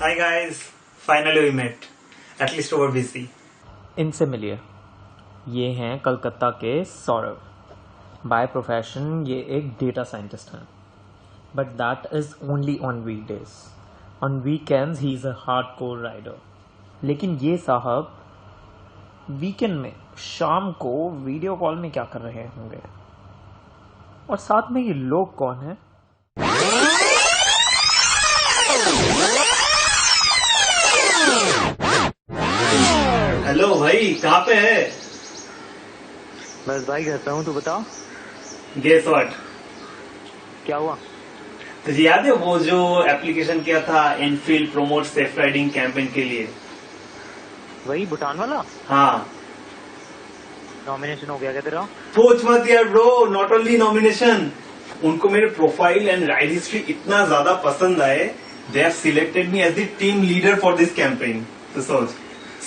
Hi guys, finally we met, at least over BC. इनसे मिलिए, ये हैं कलकत्ता के सौरभ। बाय प्रोफेशन ये एक डेटा साइंटिस्ट हैं, but that is only on weekdays. On weekends he is a hardcore rider. लेकिन ये साहब वीकेंड में शाम को वीडियो कॉल में क्या कर रहे होंगे, और साथ में ये लोग कौन हैं? हेलो भाई, कहाँ पे है? बस भाई घर पे हूँ, तू बता Guess what? क्या हुआ? तुझे याद है वो जो एप्लीकेशन किया था Enfield promote safe riding campaign के लिए? वही भूटान वाला हाँ, नॉमिनेशन हो गया क्या तेरा? सोच मत यार ब्रो, नॉट ओनली नॉमिनेशन, उनको मेरे प्रोफाइल एंड राइड हिस्ट्री इतना ज्यादा पसंद आए, they have selected me as the team leader for this campaign. तो सोच,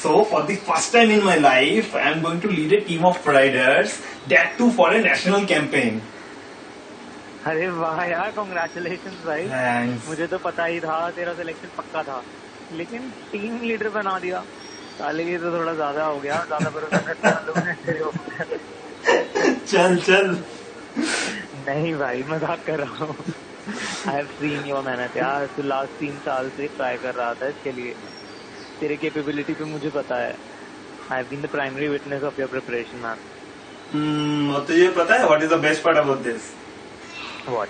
so for the first time in my life I am going to lead a team of riders, that too for a national campaign. अरे वाह यार, congratulation भाई। Thanks. मुझे तो पता ही था तेरा सिलेक्शन पक्का था, लेकिन टीम लीडर बना दिया। साले ये तो थोड़ा ज्यादा हो गया, ज्यादा भरोसा करते हैं लोगों ने तेरे ऊपर। चल चल। नहीं भाई, मजाक कर रहा हूँ। आई हैव सीन योर मेहनत यार, तू लास्ट 3 साल से ट्राई कर रहा था इसके लिए। तेरे कैपेबिलिटी पे मुझे पता है। I have been the primary witness of your preparation man. और तुझे पता है what is the best part about this? What?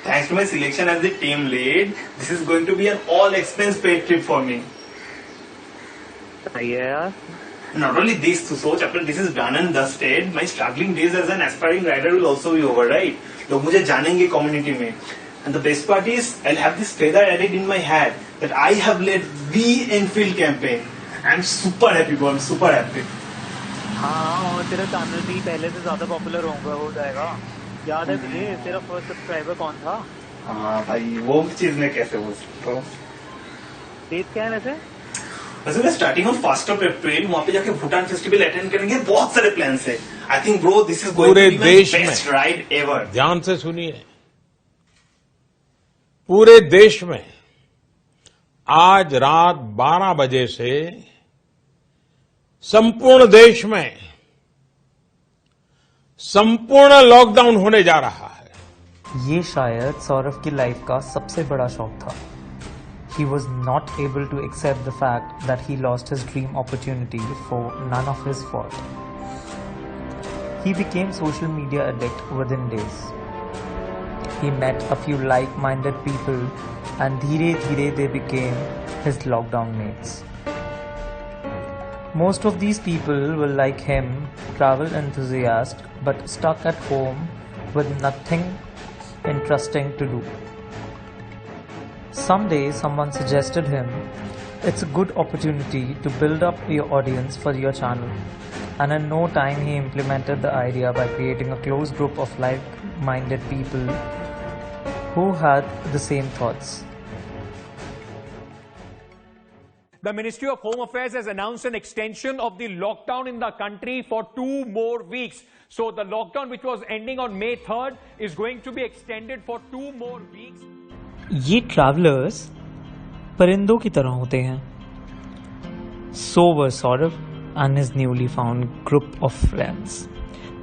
Thanks to my selection as the team lead, this is going to be an all expense paid trip for me. सही है यार। Not only this, to सोच, after this is done and dusted, my struggling days as an aspiring rider will also be over, right? लोग मुझे जानेंगे community में. And the best part is, I'll have this feather added in my hat that I have led the Enfield campaign. I'm super happy, bro. I'm super happy. हाँ, और तेरा channel भी पहले से ज्यादा पॉपुलर हो जाएगा। याद है तुझे तेरा फर्स्ट सब्सक्राइबर कौन था? हाँ भाई, वो चीज मैं कैसे बोल सकता हूँ? डेट क्या है वैसे? वैसे स्टार्टिंग ऑफ 1 अप्रैल वहाँ पे जाके भूटान फेस्टिवल अटेंड करेंगे। बहुत सारे प्लान्स है। I think bro this is going to be my best ride ever. ध्यान से सुनिए, पूरे देश में आज रात 12 बजे से संपूर्ण देश में संपूर्ण लॉकडाउन होने जा रहा है। ये शायद सौरभ की लाइफ का सबसे बड़ा शौक था। He was not able to accept the fact that he lost his dream opportunity for none of his fault. He became social media addict within days. He met a few like-minded people and धीरे-धीरे they became his lockdown mates. Most of these people were like him, travel enthusiasts, but stuck at home with nothing interesting to do. Someday someone suggested him, it's a good opportunity to build up your audience for your channel. And in no time he implemented the idea by creating a close group of like-minded people who had the same thoughts. The Ministry of Home Affairs has announced an extension of the lockdown in the country for 2 more weeks. So the lockdown which was ending on May 3rd is going to be extended for 2 more weeks. ये travellers परिंदों की तरह होते हैं। So were Saurav and his newly found group of friends.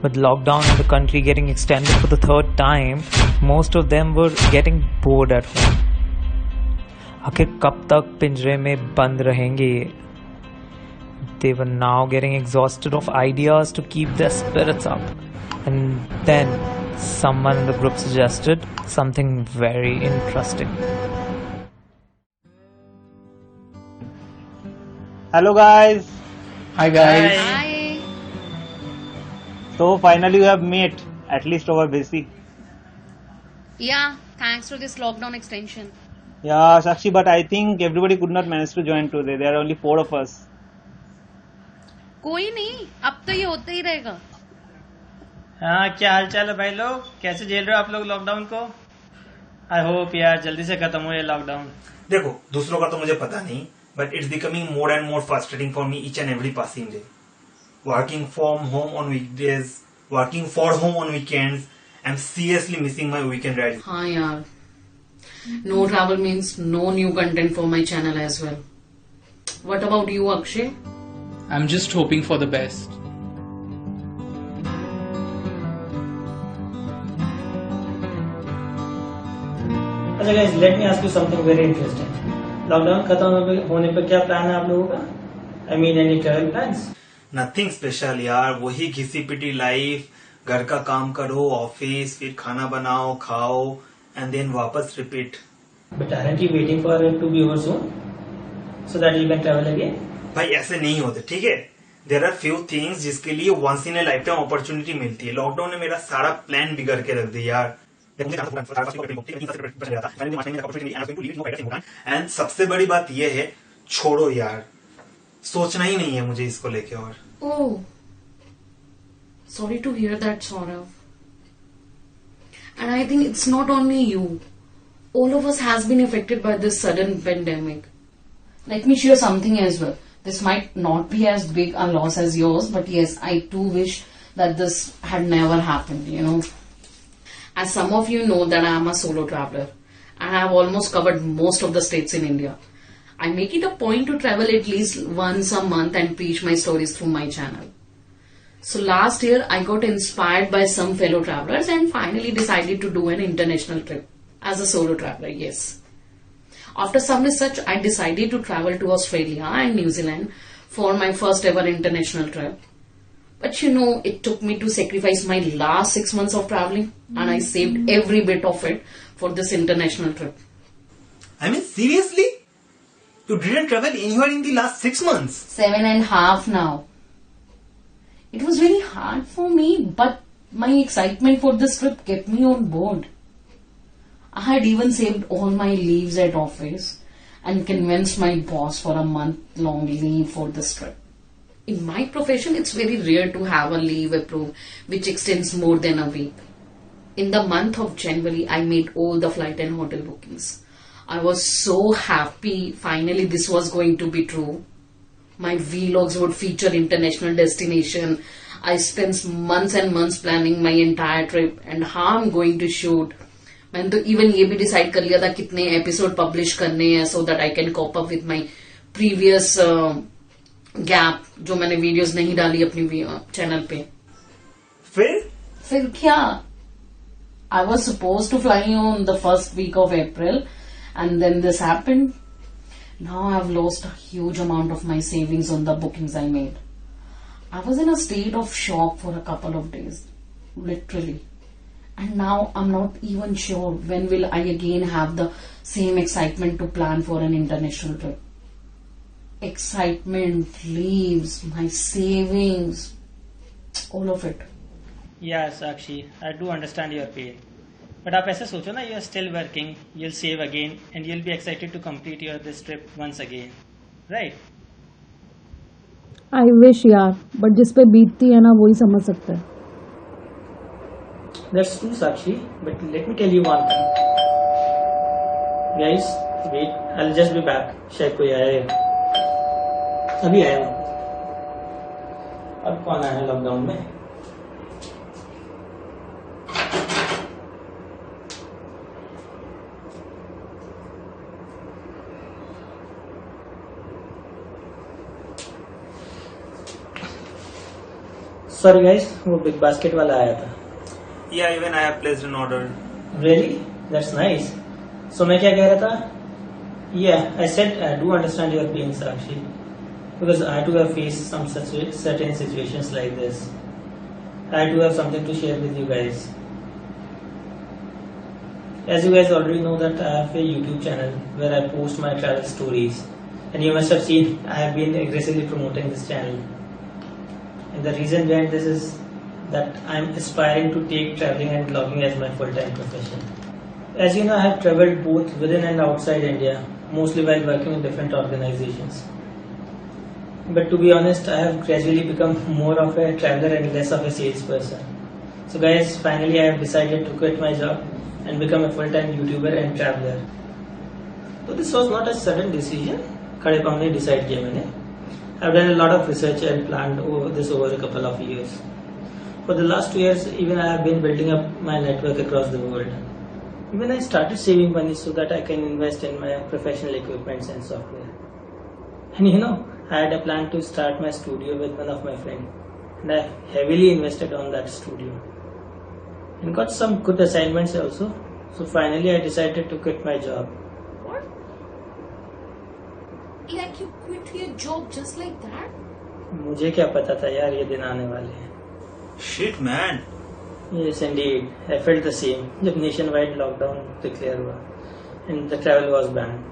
With lockdown in the country getting extended for the 3rd time, most of them were getting bored at home. आखिर कब तक पिंजरे में बंद रहेंगे? They were now getting exhausted of ideas to keep their spirits up. And then someone in the group suggested something very interesting. Hello guys. Hi guys. Hi. So finally you have met, at least over BC. Yeah, thanks to this lockdown extension. Yeah, Sakshi, but I think everybody could not manage to join today. There are only 4 of us. कोई नहीं, अब तो ये होता ही रहेगा। हाँ, क्या हाल चाल है भाई लोग? कैसे झेल रहे हो आप लोग लॉकडाउन को? आई होप यार जल्दी से खत्म हो ये लॉकडाउन। देखो, दूसरों का तो मुझे पता नहीं, but it's becoming more and more frustrating for me each and every passing day. Working from home on weekdays, working for home on weekends, I'm seriously missing my weekend rides. हाँ यार, No travel means no new content for my channel as well. What about you, Akshay? I'm just hoping for the best. अच्छा guys, let me ask you something very interesting. Lockdown खत्म होने पर क्या plan है आप लोगों का? I mean any travel plans? Nothing special यार, वही घिसी पिटी लाइफ, घर का काम करो, ऑफिस, फिर खाना बनाओ, खाओ एंड देन वापस repeat. But aren't you waiting for it to be over soon, so that you can travel again? भाई ऐसे नहीं होते, ठीक है. देयर आर फ्यू थिंग्स जिसके लिए once in a lifetime opportunity मिलती है. लॉकडाउन ने मेरा सारा प्लान बिगड़ के रख दिया यार. एंड सबसे बड़ी बात यह है, छोड़ो यार, सोचना ही नहीं है मुझे इसको लेके. और Oh, sorry to hear that, Saurav. And I think it's not only you. All of us has been affected by this sudden pandemic. Let me share something as well. This might not be as big a loss as yours, but yes, I too wish that this had never happened, you know. As some of you know that I am a solo traveler and I have almost covered most of the states in India. I make it a point to travel at least once a month and preach my stories through my channel. So last year I got inspired by some fellow travelers and finally decided to do an international trip as a solo traveler, yes. After some research, I decided to travel to Australia and New Zealand for my first ever international trip. But you know, it took me to sacrifice my last 6 months of traveling and I saved every bit of it for this international trip. I mean, seriously? You didn't travel anywhere in the last 6 months? 7.5 now. It was very hard for me, but my excitement for this trip kept me on board. I had even saved all my leaves at office and convinced my boss for a month-long leave for this trip. In my profession, it's very rare to have a leave approved which extends more than a week. In the month of January, I made all the flight and hotel bookings. I was so happy finally this was going to be true. My vlogs would feature international destination. I spent months and months planning my entire trip and how I'm going to shoot. मैंने तो even ये भी decide कर लिया था कितने episode publish करने हैं so that I can cope up with my previous gap जो मैंने वीडियोस नहीं डाली अपनी चैनल पे. फिर क्या, I was suppose to fly on the first week of April and then this happened. Now I've lost a huge amount of my savings on the bookings I made. I was in a state of shock for a couple of days, literally. And now I'm not even sure when will I again have the same excitement to plan for an international trip. Excitement, leaves, my savings, all of it. Yeah, Sakshi, I do understand your pain. But आप ऐसे सोचो ना, you're still working, you'll save again, and you'll be excited to complete this trip once again, right? I wish यार, but जिस पे बीतती है ना वही समझ सकता है. That's true, Sakshi. But let me tell you one thing. Guys, wait, I'll just be back. शायद कोई आया है. अभी आया हूँ. अब कौन आया है लॉकडाउन में? Sorry guys, वो बिग बास्केट वाला आया था. Yeah, even I have placed an order. Really? That's nice. So मैं क्या कह रहा था? Yeah, I said I do understand your pain, Sakshi, because I too have faced some such certain situations like this. I too have something to share with you guys. As you guys already know that I have a YouTube channel where I post my travel stories, and you must have seen I have been aggressively promoting this channel. And the reason behind this is that I am aspiring to take traveling and vlogging as my full-time profession. As you know, I have traveled both within and outside India, mostly while working in different organizations. But to be honest, I have gradually become more of a traveler and less of a salesperson. So guys, finally I have decided to quit my job and become a full-time YouTuber and traveler. So this was not a sudden decision. खड़े पाँव decide किया मैंने. I've done a lot of research and planned over a couple of years. For the last 2 years, even I have been building up my network across the world. Even I started saving money so that I can invest in my professional equipments and software. And I had a plan to start my studio with one of my friends. And I heavily invested on that studio. And got some good assignments also. So finally I decided to quit my job. What? Like you quit your job just like that? मुझे क्या पता था यार ये दिन आने वाले हैं. Shit, man. Yes, indeed. I felt the same. जब nationwide lockdown declare हुआ and the travel was banned.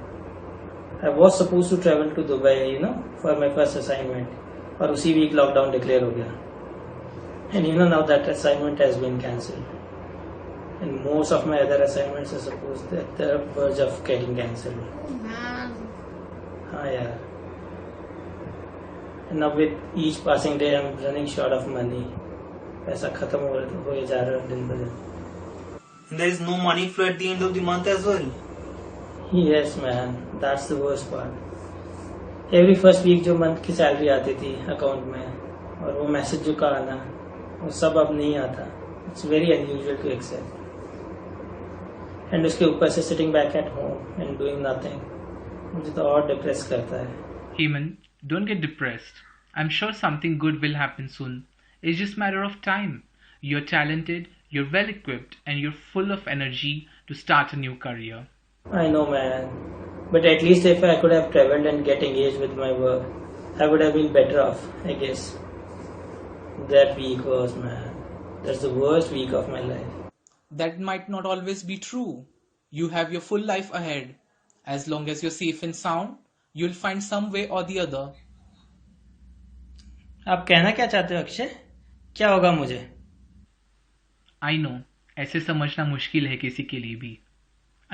I was supposed to travel to Dubai, for my first assignment. और उसी week lockdown declare हो गया. And now that assignment has been cancelled. And most of my other assignments are supposed at the verge of getting cancelled. Oh man. हाँ यार. And now with each passing day I'm running short of money. पैसा खत्म हो जा रहा है दिन ब दिन. And there is no money flow at the end of the month as well. Yes man, that's the worst part. Every first week जो month की salary आती थी account में और वो message जो का आना वो सब अब नहीं आता. It's very unusual to accept. And उसके ऊपर से sitting back at home and doing nothing मुझे तो और depress करता है. Hemant, don't get depressed. I'm sure something good will happen soon. It's just a matter of time. You're talented, you're well equipped, and you're full of energy to start a new career. I know, man. But at least if I could have traveled and get engaged with my work, I would have been better off, I guess. That week was, man. That's the worst week of my life. That might not always be true. You have your full life ahead. As long as you're safe and sound, you'll find some way or the other. आप कहना क्या चाहते हो अक्षय? क्या होगा मुझे? I know, ऐसे समझना मुश्किल है किसी के लिए भी,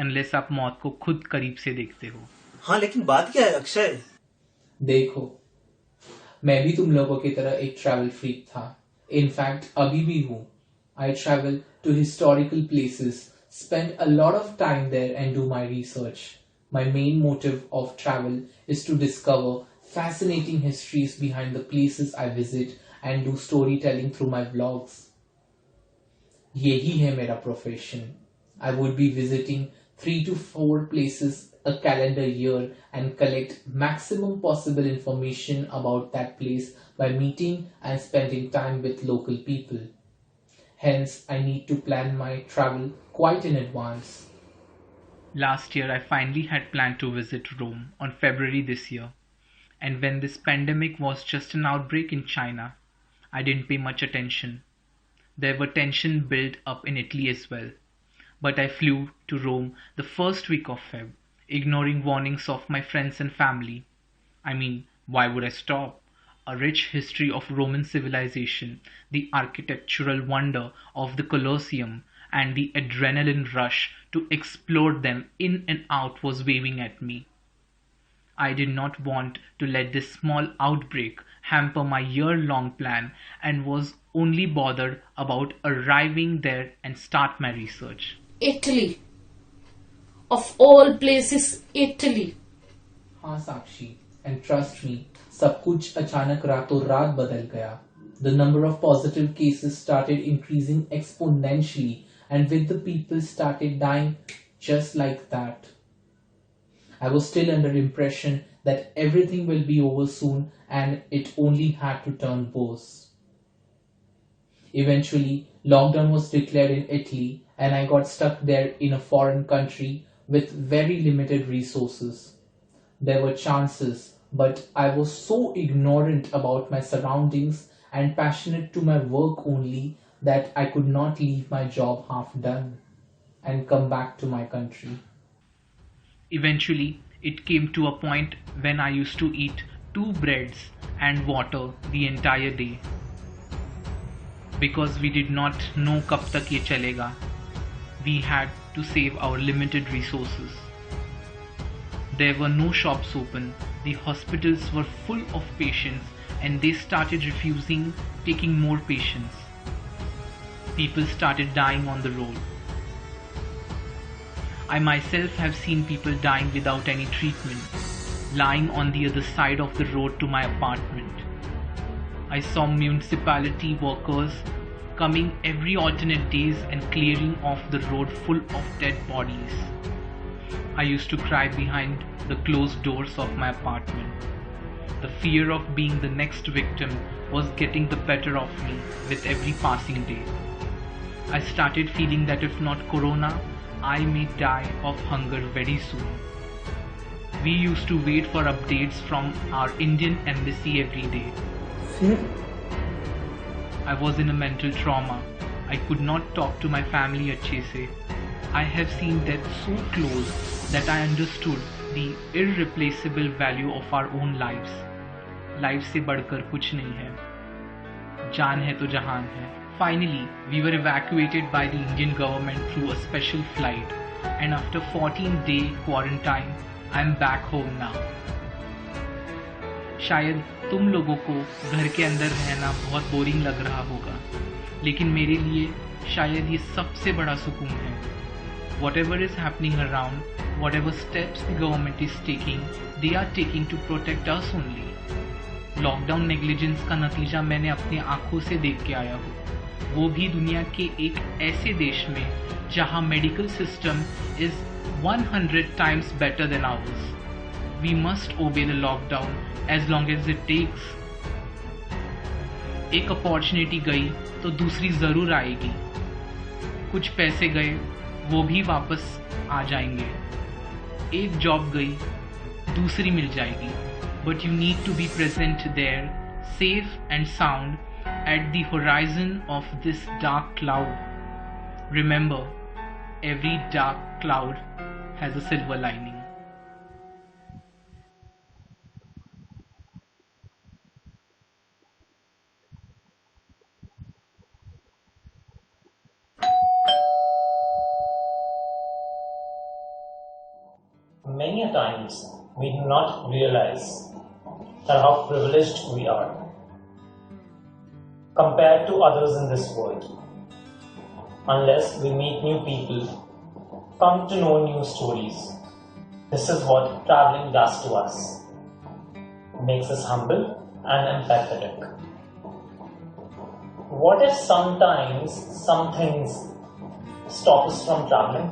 unless आप मौत को खुद करीब से देखते हो. हाँ, लेकिन बात क्या है अक्षय? देखो, मैं भी तुम लोगों की तरह एक ट्रैवल फ्रीक था. इनफैक्ट अभी भी हूँ. I travel to historical places, spend a lot of time there and do my research. My main motive of travel is to discover fascinating histories behind the places I visit and do storytelling through my vlogs. यही है मेरा profession. I would be visiting 3 to 4 places a calendar year and collect maximum possible information about that place by meeting and spending time with local people. Hence, I need to plan my travel quite in advance. Last year, I finally had planned to visit Rome on February this year. And when this pandemic was just an outbreak in China, I didn't pay much attention. There were tension built up in Italy as well. But I flew to Rome the first week of Feb, ignoring warnings of my friends and family. I mean, why would I stop? A rich history of Roman civilization, the architectural wonder of the Colosseum, and the adrenaline rush to explore them in and out was waving at me. I did not want to let this small outbreak hamper my year-long plan and was only bothered about arriving there and start my research. Italy. Of all places, Italy. हाँ साक्षी, and trust me, सब कुछ अचानक रातों रात बदल गया. The number of positive cases started increasing exponentially, and with the people started dying just like that. I was still under impression that everything will be over soon and it only had to turn worse. Eventually, lockdown was declared in Italy and I got stuck there in a foreign country with very limited resources. There were chances, but I was so ignorant about my surroundings and passionate to my work only that I could not leave my job half done and come back to my country. Eventually, it came to a point when I used to eat 2 breads and water the entire day. Because we did not know kab tak ye chalega, we had to save our limited resources. There were no shops open, the hospitals were full of patients and they started refusing taking more patients. People started dying on the road. I myself have seen people dying without any treatment, lying on the other side of the road to my apartment. I saw municipality workers coming every alternate days and clearing off the road full of dead bodies. I used to cry behind the closed doors of my apartment. The fear of being the next victim was getting the better of me with every passing day. I started feeling that if not Corona, I may die of hunger very soon. We used to wait for updates from our Indian embassy every day. I was in a mental trauma. I could not talk to my family अच्छे से. I have seen death so close that I understood the irreplaceable value of our own lives. Life से बढ़कर कुछ नहीं है. जान है तो जहान है. Finally, we were evacuated by the Indian government through a special flight, and after 14-day quarantine, I'm back home now. शायद तुम लोगों को घर के अंदर रहना बहुत बोरिंग लग रहा होगा, लेकिन मेरे लिए शायद ये सबसे बड़ा सुकून है. Whatever is happening around, whatever steps the government is taking, they are taking to protect us only. Lockdown negligence का नतीजा मैंने अपनी आंखों से देख के आया हूँ, वो भी दुनिया के एक ऐसे देश में जहाँ medical system is 100 times better than ours. We must obey the lockdown as long as it takes. एक अपॉर्चुनिटी गई तो दूसरी जरूर आएगी. कुछ पैसे गए वो भी वापस आ जाएंगे. एक जॉब गई दूसरी मिल जाएगी. But you need to be present there, safe and sound, at the horizon of this dark cloud. Remember, every dark cloud has a silver lining. Many a times we do not realize how privileged we are compared to others in this world. Unless we meet new people, come to know new stories. This is what traveling does to us. It makes us humble and empathetic. What if sometimes some things stop us from traveling?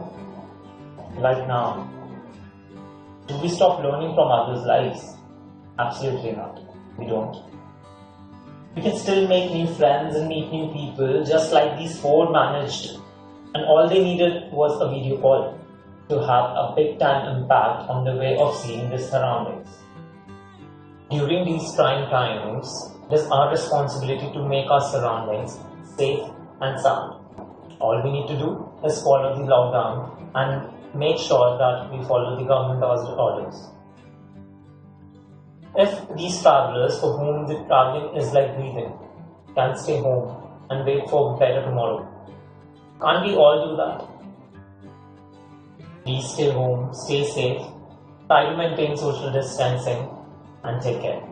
Like now. Do we stop learning from others' lives? Absolutely not. We don't. We can still make new friends and meet new people just like these four managed, and all they needed was a video call to have a big time impact on the way of seeing their surroundings. During these trying times, it is our responsibility to make our surroundings safe and sound. All we need to do is follow the lockdown and make sure that we follow the government orders. If these travelers for whom the traveling is like breathing can stay home and wait for better tomorrow, can't we all do that? Please stay home, stay safe, try to maintain social distancing, and take care.